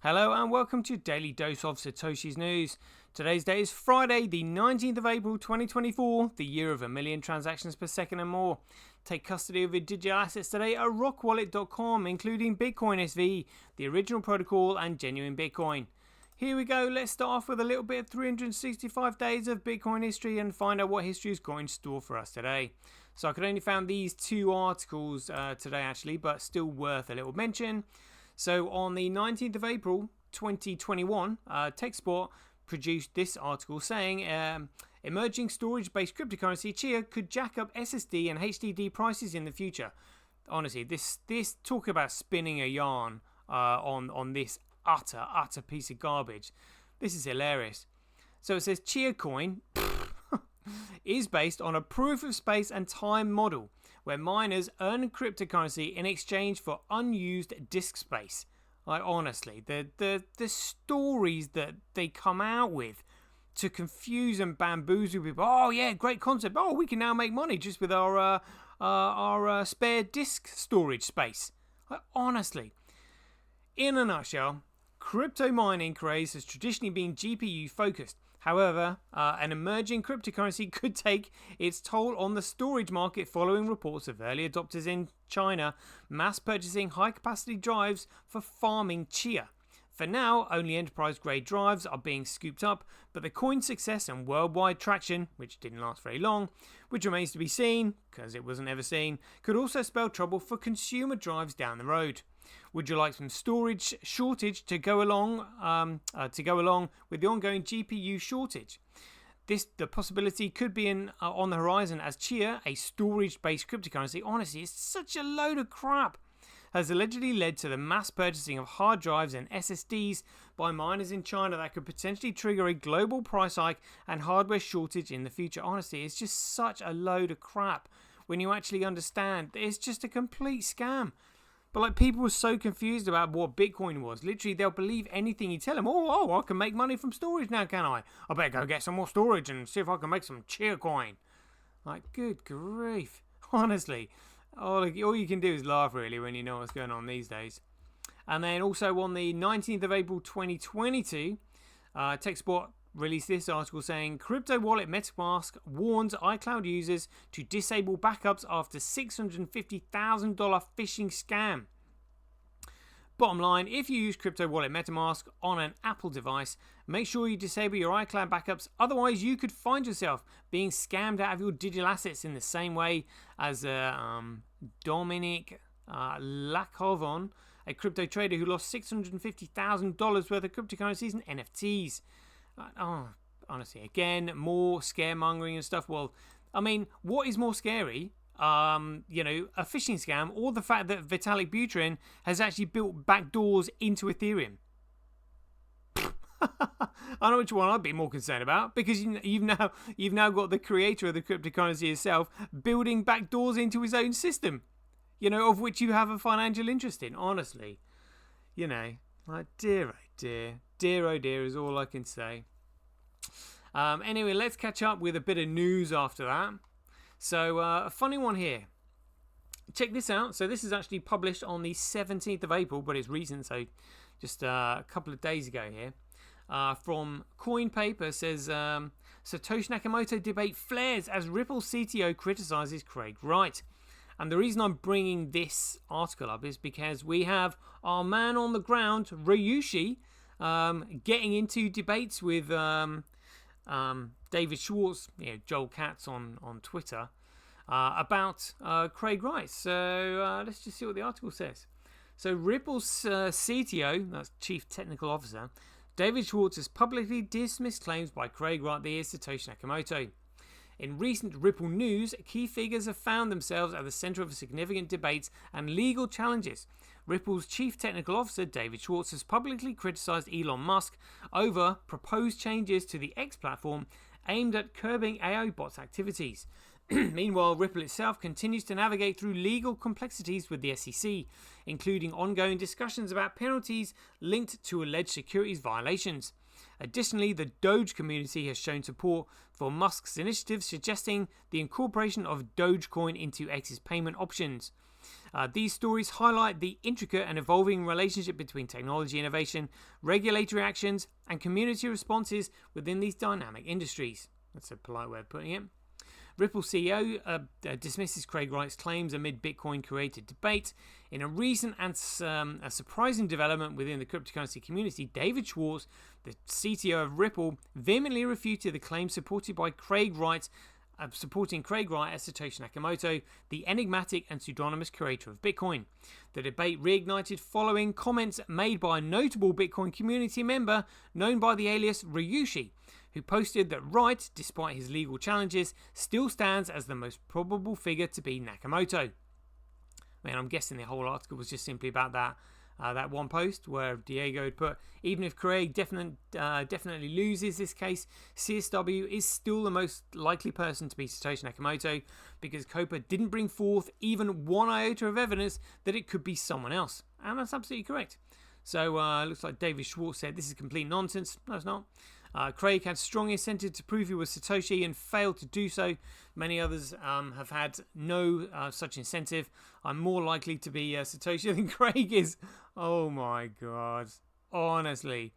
Hello and welcome to Daily Dose of Satoshi's News. Today's date is Friday, the 19th of April 2024, the year of a million transactions per second and more. Take custody of your digital assets today at rockwallet.com, including Bitcoin SV, the original protocol, and genuine Bitcoin. Here we go, let's start off with a little bit of 365 days of Bitcoin history and find out what history is going to store for us today. So I could only found these two articles today actually, but still worth a little mention. So on the 19th of April 2021, TechSpot produced this article saying emerging storage-based cryptocurrency Chia could jack up SSD and HDD prices in the future. Honestly, this talk about spinning a yarn on this utter piece of garbage. This is hilarious. So it says Chia coin is based on a proof of space and time model where miners earn cryptocurrency in exchange for unused disk space. Like honestly, the stories that they come out with to confuse and bamboozle people. Oh yeah, great concept. Oh, we can now make money just with our spare disk storage space. Like, honestly, in a nutshell, crypto mining craze has traditionally been GPU focused. However, an emerging cryptocurrency could take its toll on the storage market following reports of early adopters in China mass purchasing high-capacity drives for farming Chia. For now, only enterprise-grade drives are being scooped up, but the coin's success and worldwide traction, which didn't last very long, which remains to be seen, because it wasn't ever seen, could also spell trouble for consumer drives down the road. Would you like some storage shortage to go along with the ongoing GPU shortage? The possibility could be on the horizon as Chia, a storage-based cryptocurrency, honestly, is such a load of crap, has allegedly led to the mass purchasing of hard drives and SSDs by miners in China that could potentially trigger a global price hike and hardware shortage in the future. Honestly, it's just such a load of crap when you actually understand it's just a complete scam. But like people were so confused about what Bitcoin was. Literally, they'll believe anything you tell them. Oh, I can make money from storage now, can I? I better go get some more storage and see if I can make some Chia coin. Like, good grief. Honestly, all you can do is laugh really when you know what's going on these days. And then also on the 19th of April 2022, TechSpot released this article saying crypto wallet MetaMask warns iCloud users to disable backups after $650,000 phishing scam. Bottom line, if you use crypto wallet MetaMask on an Apple device, make sure you disable your iCloud backups, otherwise you could find yourself being scammed out of your digital assets in the same way as Dominic Lakovon, a crypto trader who lost $650,000 worth of cryptocurrencies and NFTs. Honestly, again, more scaremongering and stuff. Well, I mean, what is more scary? A phishing scam, or the fact that Vitalik Buterin has actually built backdoors into Ethereum? I know which one I'd be more concerned about, because you've now got the creator of the cryptocurrency itself building backdoors into his own system, of which you have a financial interest in. Honestly, like dear oh dear is all I can say. Anyway, let's catch up with a bit of news after that. So a funny one here. Check this out. So this is actually published on the 17th of April, but it's recent, so just a couple of days ago here. From CoinPaper says Satoshi Nakamoto debate flares as Ripple CTO criticizes Craig Wright. And the reason I'm bringing this article up is because we have our man on the ground, Ryuushi, getting into debates with David Schwartz, Joel Katz on Twitter, about Craig Wright. So let's just see what the article says. So Ripple's CTO, that's Chief Technical Officer, David Schwartz has publicly dismissed claims by Craig Wright that he is Satoshi Nakamoto. In recent Ripple news, key figures have found themselves at the center of significant debates and legal challenges. Ripple's chief technical officer, David Schwartz, has publicly criticized Elon Musk over proposed changes to the X platform aimed at curbing AI bots' activities. Meanwhile, Ripple itself continues to navigate through legal complexities with the SEC, including ongoing discussions about penalties linked to alleged securities violations. Additionally, the Doge community has shown support for Musk's initiative, suggesting the incorporation of Dogecoin into X's payment options. These stories highlight the intricate and evolving relationship between technology innovation, regulatory actions, and community responses within these dynamic industries. That's a polite way of putting it. Ripple CEO dismisses Craig Wright's claims amid Bitcoin-created debate. In a recent and a surprising development within the cryptocurrency community, David Schwartz, the CTO of Ripple, vehemently refuted the claims supporting Craig Wright as Satoshi Nakamoto, the enigmatic and pseudonymous creator of Bitcoin. The debate reignited following comments made by a notable Bitcoin community member known by the alias Ryuushi, who posted that Wright, despite his legal challenges, still stands as the most probable figure to be Nakamoto. I mean, I'm guessing the whole article was just simply about that one post where Diego had put, even if Craig definitely loses this case, CSW is still the most likely person to be Satoshi Nakamoto because COPA didn't bring forth even one iota of evidence that it could be someone else. And that's absolutely correct. So it looks like David Schwartz said this is complete nonsense. No, it's not. Craig had strong incentive to prove he was Satoshi and failed to do so. Many others have had no such incentive. I'm more likely to be Satoshi than Craig is. Oh my god. Honestly,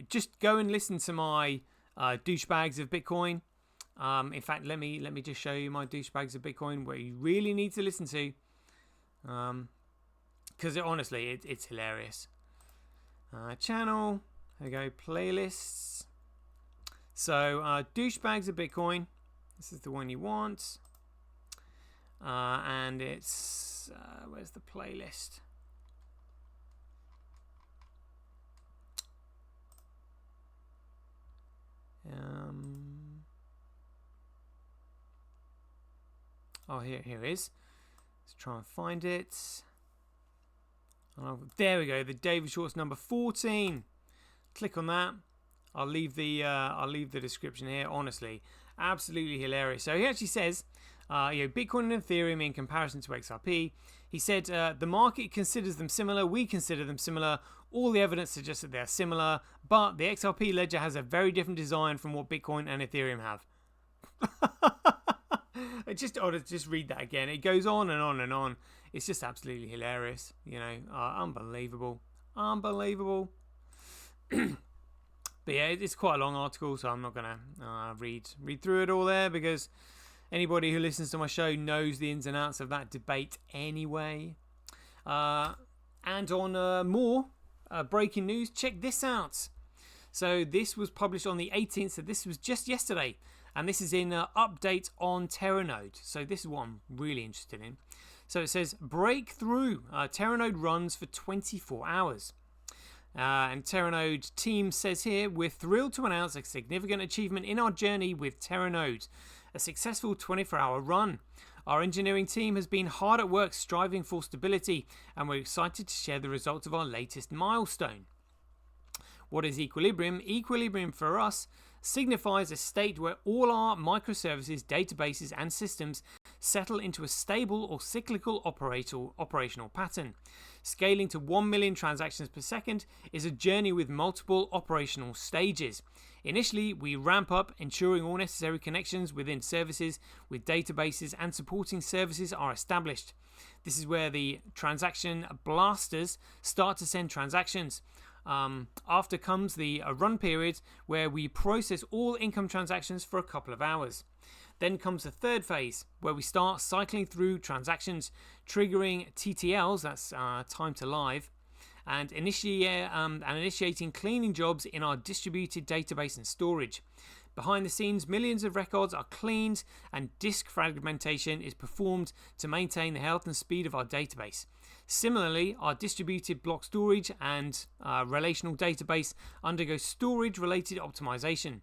just go and listen to my douchebags of Bitcoin. In fact, let me just show you my douchebags of Bitcoin, where you really need to listen to, because honestly, it's hilarious. Channel. There we go, playlists. So, douchebags of Bitcoin. This is the one you want. And it's, where's the playlist? Oh, here it is. Let's try and find it. Oh, there we go, the David Schwartz number 14. Click on that. I'll leave the description here. Honestly, absolutely hilarious. So he actually says, Bitcoin and Ethereum in comparison to XRP. He said the market considers them similar. We consider them similar. All the evidence suggests that they're similar, but the XRP ledger has a very different design from what Bitcoin and Ethereum have. Just read that again. It goes on and on and on. It's just absolutely hilarious. Unbelievable. But yeah, it's quite a long article, so I'm not gonna read through it all there, because anybody who listens to my show knows the ins and outs of that debate anyway. And on more breaking news, check this out. So this was published on the 18th, so this was just yesterday, and this is in update on Teranode. So this is what I'm really interested in. So it says breakthrough. Teranode runs for 24 hours. And Teranode team says here, we're thrilled to announce a significant achievement in our journey with Teranode, a successful 24-hour run. Our engineering team has been hard at work striving for stability, and we're excited to share the results of our latest milestone. What is equilibrium? Equilibrium for us signifies a state where all our microservices, databases, and systems settle into a stable or cyclical operational pattern. Scaling to 1 million transactions per second is a journey with multiple operational stages. Initially, we ramp up, ensuring all necessary connections within services with databases and supporting services are established. This is where the transaction blasters start to send transactions. After comes the run period, where we process all income transactions for a couple of hours. Then comes the third phase, where we start cycling through transactions, triggering TTLs, that's time to live, and initiating cleaning jobs in our distributed database and storage. Behind the scenes, millions of records are cleaned and disk fragmentation is performed to maintain the health and speed of our database. Similarly, our distributed block storage and relational database undergo storage-related optimization.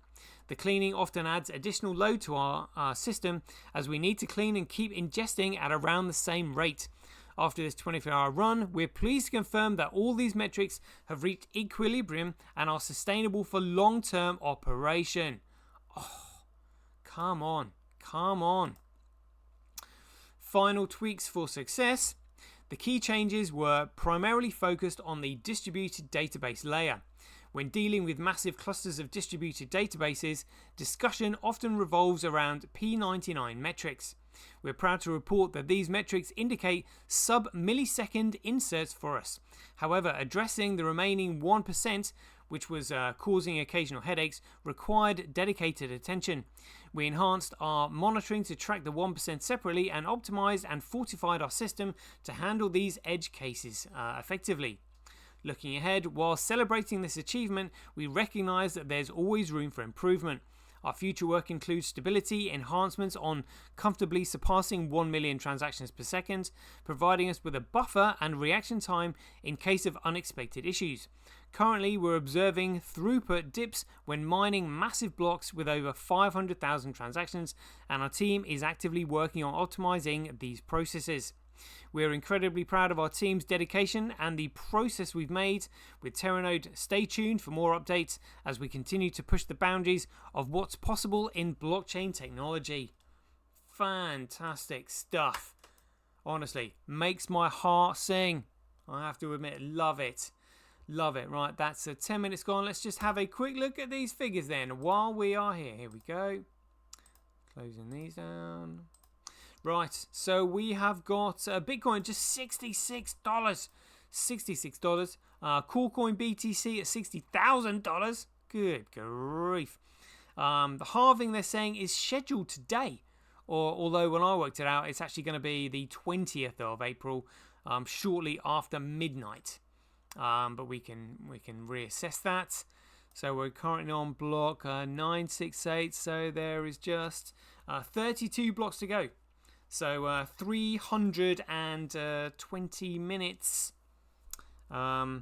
The cleaning often adds additional load to our system, as we need to clean and keep ingesting at around the same rate. After this 24-hour run, we're pleased to confirm that all these metrics have reached equilibrium and are sustainable for long-term operation. Oh, come on. Final tweaks for success. The key changes were primarily focused on the distributed database layer. When dealing with massive clusters of distributed databases, discussion often revolves around P99 metrics. We're proud to report that these metrics indicate sub-millisecond inserts for us. However, addressing the remaining 1%, which was causing occasional headaches, required dedicated attention. We enhanced our monitoring to track the 1% separately and optimized and fortified our system to handle these edge cases effectively. Looking ahead, while celebrating this achievement, we recognize that there's always room for improvement. Our future work includes stability enhancements on comfortably surpassing 1 million transactions per second, providing us with a buffer and reaction time in case of unexpected issues. Currently, we're observing throughput dips when mining massive blocks with over 500,000 transactions, and our team is actively working on optimizing these processes. We are incredibly proud of our team's dedication and the process we've made with Teranode. Stay tuned for more updates as we continue to push the boundaries of what's possible in blockchain technology. Fantastic stuff. Honestly, makes my heart sing. I have to admit, love it. Love it. Right, that's 10 minutes gone. Let's just have a quick look at these figures then while we are here. Here we go. Closing these down. Right, so we have got Bitcoin just $66. $66. Coolcoin BTC at $60,000. Good grief. The halving, they're saying, is scheduled today. Although when I worked it out, it's actually going to be the 20th of April, shortly after midnight. But we can reassess that. So we're currently on block 968. So there is just 32 blocks to go. So 320 minutes. Yeah,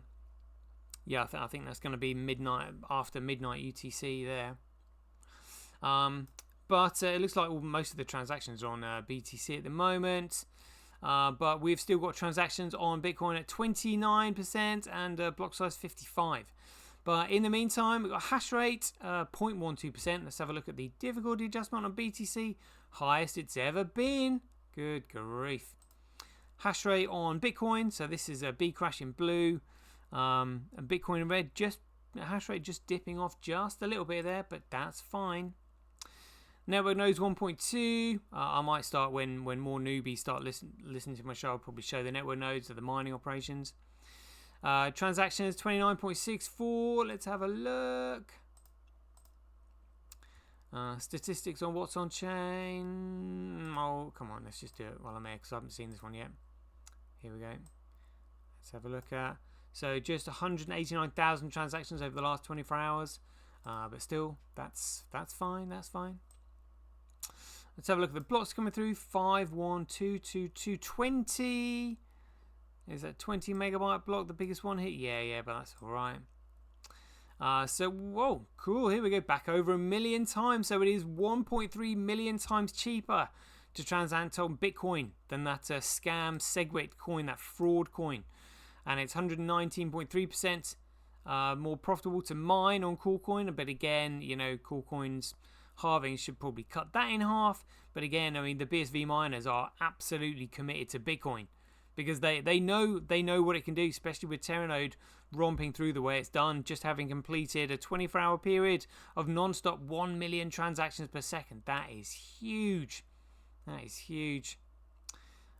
I think that's going to be midnight, after midnight UTC there. But it looks like most of the transactions are on BTC at the moment. But we've still got transactions on Bitcoin at 29% and block size 55. But in the meantime, we've got hash rate 0.12%. Let's have a look at the difficulty adjustment on BTC. Highest it's ever been. Good grief. Hash rate on Bitcoin. So this is a B crash in blue. And Bitcoin in red. Just hash rate just dipping off just a little bit there, but that's fine. Network nodes 1.2. I might start when more newbies start listening to my show. I'll probably show the network nodes of the mining operations. Transactions 29.64. Let's have a look. Statistics on what's on chain. Oh, come on. Let's just do it while I'm here because I haven't seen this one yet. Here we go. Let's have a look at. So just 189,000 transactions over the last 24 hours. But still, that's fine. That's fine. Let's have a look at the blocks coming through. 512220. Is that 20 megabyte block the biggest one hit? Yeah, but that's all right. So, whoa, cool. Here we go. Back over 1 million times. So it is 1.3 million times cheaper to transact on Bitcoin than that scam SegWit coin, that fraud coin. And it's 119.3% more profitable to mine on Coolcoin. But again, you know, Coolcoin's halving should probably cut that in half. But again, I mean, the BSV miners are absolutely committed to Bitcoin because they know what it can do, especially with Teranode romping through the way it's done, just having completed a 24-hour period of non-stop 1 million transactions per second. That is huge. That is huge.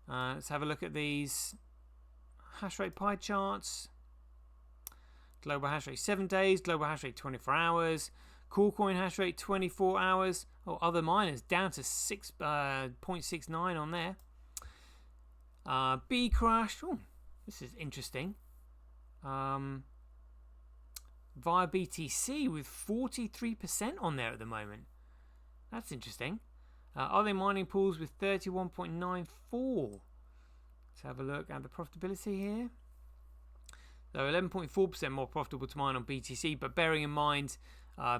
Let's have a look at these hash rate pie charts. Global hash rate 7 days, global hash rate 24 hours, Coolcoin hash rate 24 hours. Oh, other miners down to 6.69 on there. B crash. Oh, this is interesting. Via BTC with 43% on there at the moment. That's interesting. Other mining pools with 31.94. Let's have a look at the profitability here. So 11.4% more profitable to mine on BTC, but bearing in mind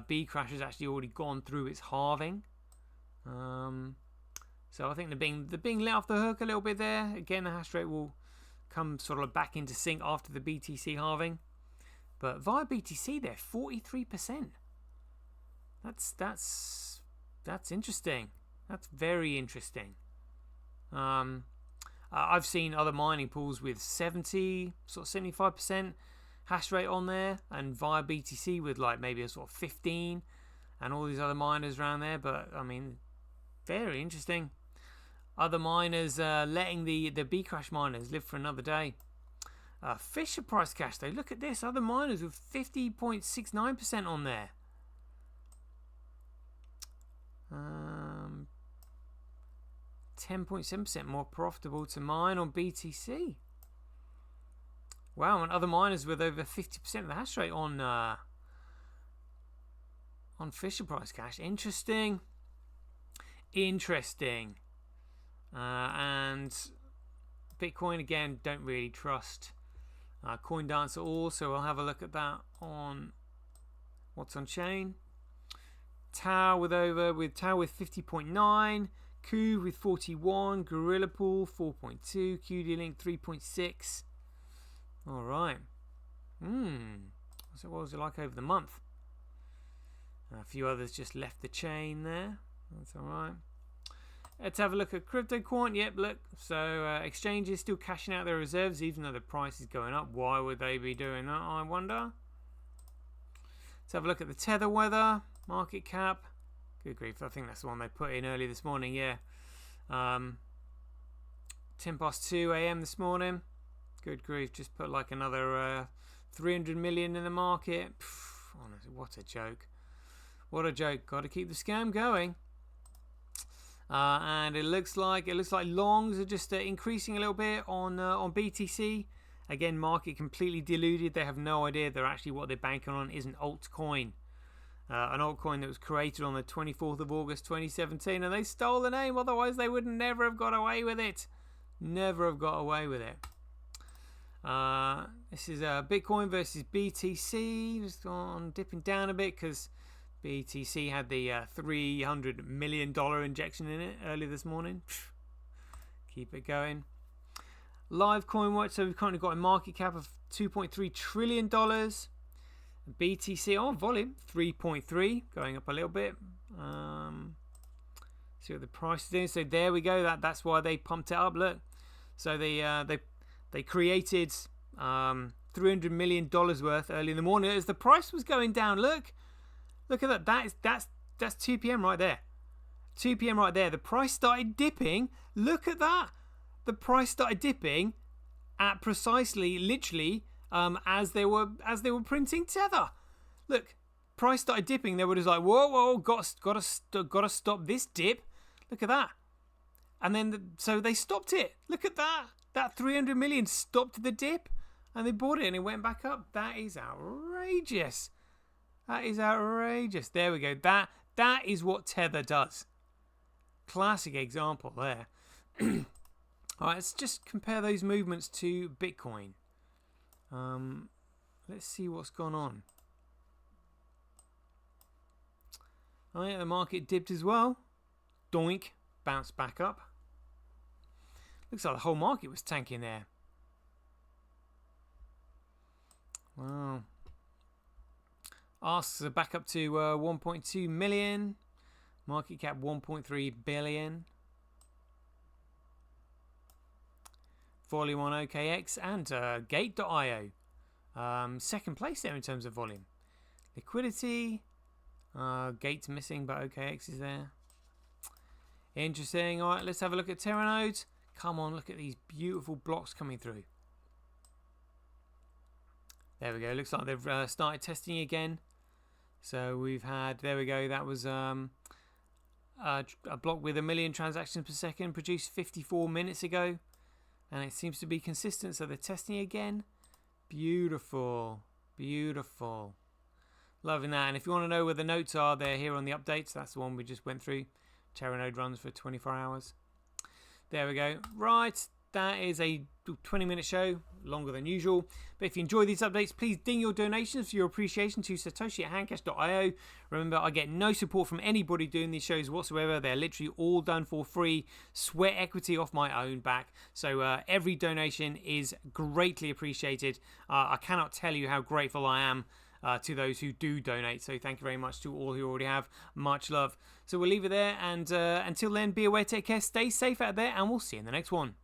B crash has actually already gone through its halving. So I think they're being let off the hook a little bit there. Again, the hash rate will come sort of back into sync after the BTC halving. But via BTC, they're 43%. That's interesting. That's very interesting. I've seen other mining pools with 70, sort of 75% hash rate on there, and via BTC with like maybe a sort of 15, and all these other miners around there. But I mean, very interesting. Other miners letting the B crash miners live for another day. Fisher price cash though. Look at this. Other miners with 50.69% on there. 10.7% more profitable to mine on BTC. Wow, and other miners with over 50% of the hash rate on Fisher price cash. Interesting. And Bitcoin again, don't really trust. Coin Dancer also, I'll have a look at that on what's on chain. Tau with 50.9, Coup with 41, Gorilla Pool 4.2, QD Link 3.6. All right. So what was it like over the month? A few others just left the chain there. That's all right. Let's have a look at CryptoQuant. Yep, look. So exchanges still cashing out their reserves even though the price is going up. Why would they be doing that, I wonder? Let's have a look at the Tether weather. Market cap. Good grief. I think that's the one they put in early this morning. Yeah. 10 past 2 a.m. this morning. Good grief. Just put like another 300 million in the market. Honestly, what a joke. What a joke. Got to keep the scam going. And it looks like longs are just increasing a little bit on BTC. Again, market completely deluded. They have no idea they're actually what they're banking on is an altcoin. An altcoin that was created on the 24th of August 2017, and they stole the name. Otherwise, they would never have got away with it. Never have got away with it. This is Bitcoin versus BTC. Just on dipping down a bit because BTC had the $300 million injection in it earlier this morning. Keep it going. Live coin watch. So we've currently got a market cap of $2.3 trillion. BTC on volume 3.3, going up a little bit. See what the price is doing. So there we go. That's why they pumped it up. Look, so they created $300 million worth early in the morning as the price was going down. Look at that. That's 2 p.m. right there. 2 p.m. right there. The price started dipping. Look at that. The price started dipping at precisely, literally, as they were printing Tether. Look, price started dipping. They were just like, whoa, gotta stop this dip. Look at that. And then so they stopped it. Look at that. That 300 million stopped the dip, and they bought it, and it went back up. That is outrageous. That is outrageous. There we go. That is what Tether does. Classic example there. All right, let's just compare those movements to Bitcoin. Let's see what's gone on. Oh yeah, the market dipped as well. Doink, bounced back up. Looks like the whole market was tanking there. Wow. Asks are back up to 1.2 million. Market cap 1.3 billion. Volume on OKX and Gate.io. Second place there in terms of volume. Liquidity. Gate's missing, but OKX is there. Interesting. All right, let's have a look at Teranode. Come on, look at these beautiful blocks coming through. There we go. Looks like they've started testing again. So we've had, there we go. That was a block with 1 million transactions per second produced 54 minutes ago. And it seems to be consistent. So they're testing again. Beautiful. Beautiful. Loving that. And if you want to know where the notes are, they're here on the updates. That's the one we just went through. Teranode runs for 24 hours. There we go. Right. That is a 20-minute show, longer than usual. But if you enjoy these updates, please ding your donations for your appreciation to Satoshi at handcash.io. Remember, I get no support from anybody doing these shows whatsoever. They're literally all done for free. Sweat equity off my own back. So every donation is greatly appreciated. I cannot tell you how grateful I am to those who do donate. So thank you very much to all who already have. Much love. So we'll leave it there. And until then, be aware, take care, stay safe out there, and we'll see you in the next one.